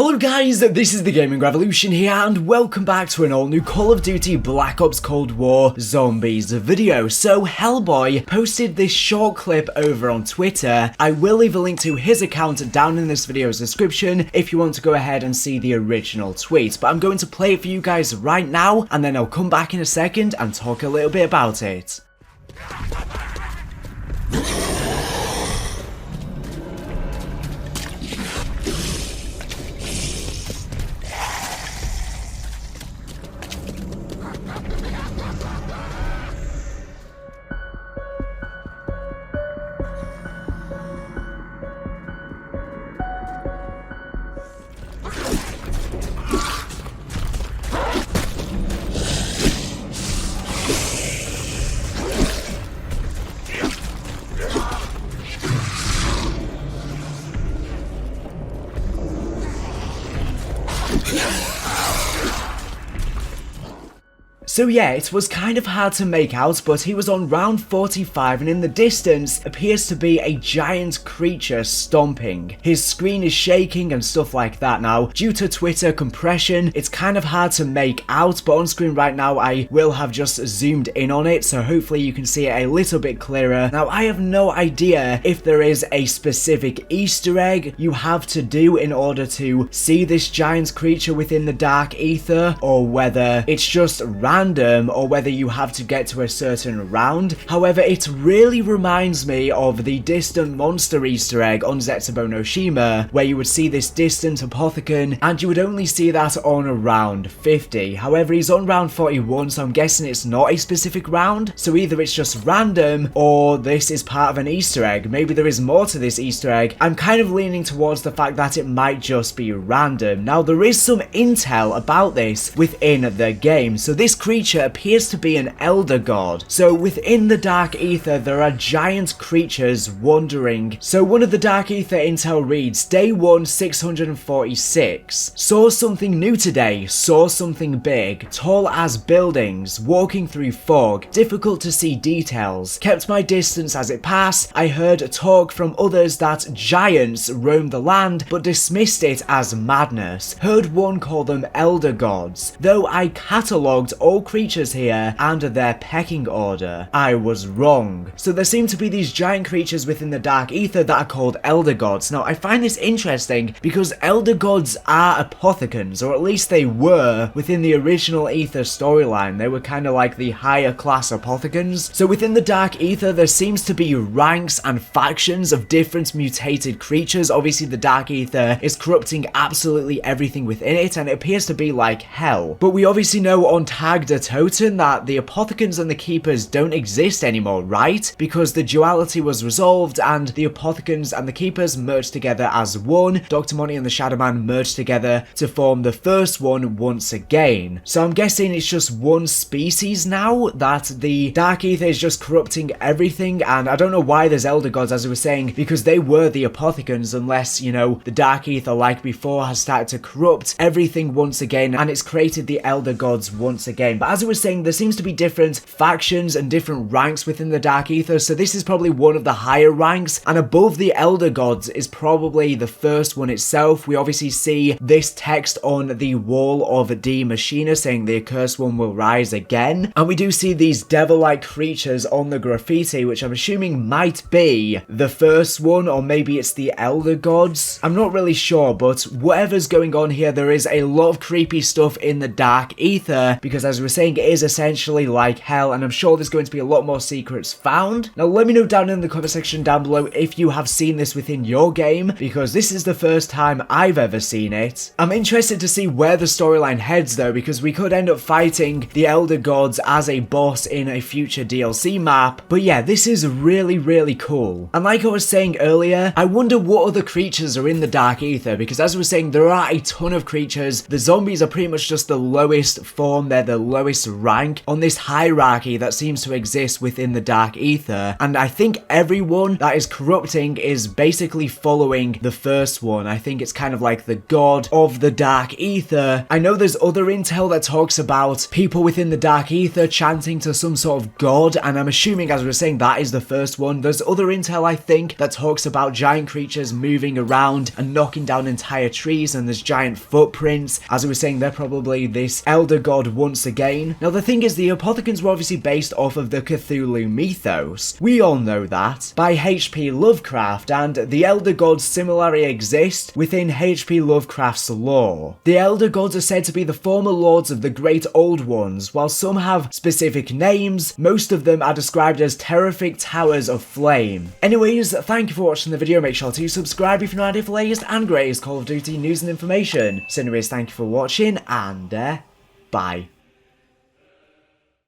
Hello guys, this is the Gaming Revolution here and welcome back to an all new Call of Duty Black Ops Cold War Zombies video. So Hellboy posted this short clip over on Twitter. I will leave a link to his account down in this video's description if you want to go ahead and see the original tweet. But I'm going to play it for you guys right now and then I'll come back in a second and talk a little bit about it. So yeah, it was kind of hard to make out, but he was on round 45 and in the distance appears to be a giant creature stomping. His screen is shaking and stuff like that. Now, due to Twitter compression, it's kind of hard to make out, but on screen right now I will have just zoomed in on it, so hopefully you can see it a little bit clearer. Now, I have no idea if there is a specific Easter egg you have to do in order to see this giant creature within the dark ether, or whether it's just random or whether you have to get to a certain round. However, it really reminds me of the distant monster Easter egg on Zetsubo no Shima, where you would see this distant apothecon and you would only see that on round 50. However, he's on round 41, so I'm guessing it's not a specific round. So either it's just random or this is part of an Easter egg. Maybe there is more to this Easter egg. I'm kind of leaning towards the fact that it might just be random. Now, there is some intel about this within the game. So this creature appears to be an elder god. So within the dark ether there are giant creatures wandering. So one of the dark ether intel reads, day 1 646. Saw something new today, saw something big, tall as buildings, walking through fog, difficult to see details, kept my distance as it passed. I heard talk from others that giants roam the land but dismissed it as madness. Heard one call them elder gods, though I catalogued all creatures here and their pecking order. I was wrong. So there seem to be these giant creatures within the dark ether that are called elder gods. Now, I find this interesting because elder gods are apothecons, or at least they were within the original ether storyline. They were kind of like the higher class apothecons. So within the dark ether there seems to be ranks and factions of different mutated creatures. Obviously the dark ether is corrupting absolutely everything within it and it appears to be like hell. But we obviously know on Tag the Totem that the apothecons and the keepers don't exist anymore, right? Because the duality was resolved and the apothecons and the keepers merged together as one. Dr. Monty and the Shadow Man merged together to form the first one once again. So I'm guessing it's just one species now, that the dark ether is just corrupting everything. And I don't know why there's elder gods, as I was saying, because they were the apothecons, unless, you know, the dark ether like before has started to corrupt everything once again and it's created the elder gods once again. But as I was saying, there seems to be different factions and different ranks within the dark ether, so this is probably one of the higher ranks, and above the elder gods is probably the first one itself. We obviously see this text on the wall of the Maschine saying the accursed one will rise again, and we do see these devil-like creatures on the graffiti, which I'm assuming might be the first one, or maybe it's the elder gods. I'm not really sure, but whatever's going on here, there is a lot of creepy stuff in the dark ether, because as we were saying, it is essentially like hell, and I'm sure there's going to be a lot more secrets found. Now let me know down in the comment section down below if you have seen this within your game, because this is the first time I've ever seen it. I'm interested to see where the storyline heads though, because we could end up fighting the elder gods as a boss in a future DLC map. But yeah, this is really cool. And like I was saying earlier, I wonder what other creatures are in the dark ether, because as I was saying, there are a ton of creatures. The zombies are pretty much just the lowest form, they're the lowest lowest rank on this hierarchy that seems to exist within the Dark Aether, and I think everyone that is corrupting is basically following the first one. I think it's kind of like the god of the Dark Aether. I know there's other intel that talks about people within the Dark Aether chanting to some sort of god, and I'm assuming, as we were saying, that is the first one. There's other intel, I think, that talks about giant creatures moving around and knocking down entire trees, and there's giant footprints. As we were saying, they're probably this elder god once again. Now, the thing is, the Apothicons were obviously based off of the Cthulhu mythos. We all know that by H.P. Lovecraft, and the elder gods similarly exist within H.P. Lovecraft's lore. The elder gods are said to be the former lords of the Great Old Ones. While some have specific names, most of them are described as terrific towers of flame. Anyways, thank you for watching the video. Make sure to subscribe if you're not here for the latest and greatest Call of Duty news and information. So anyways, thank you for watching, and bye.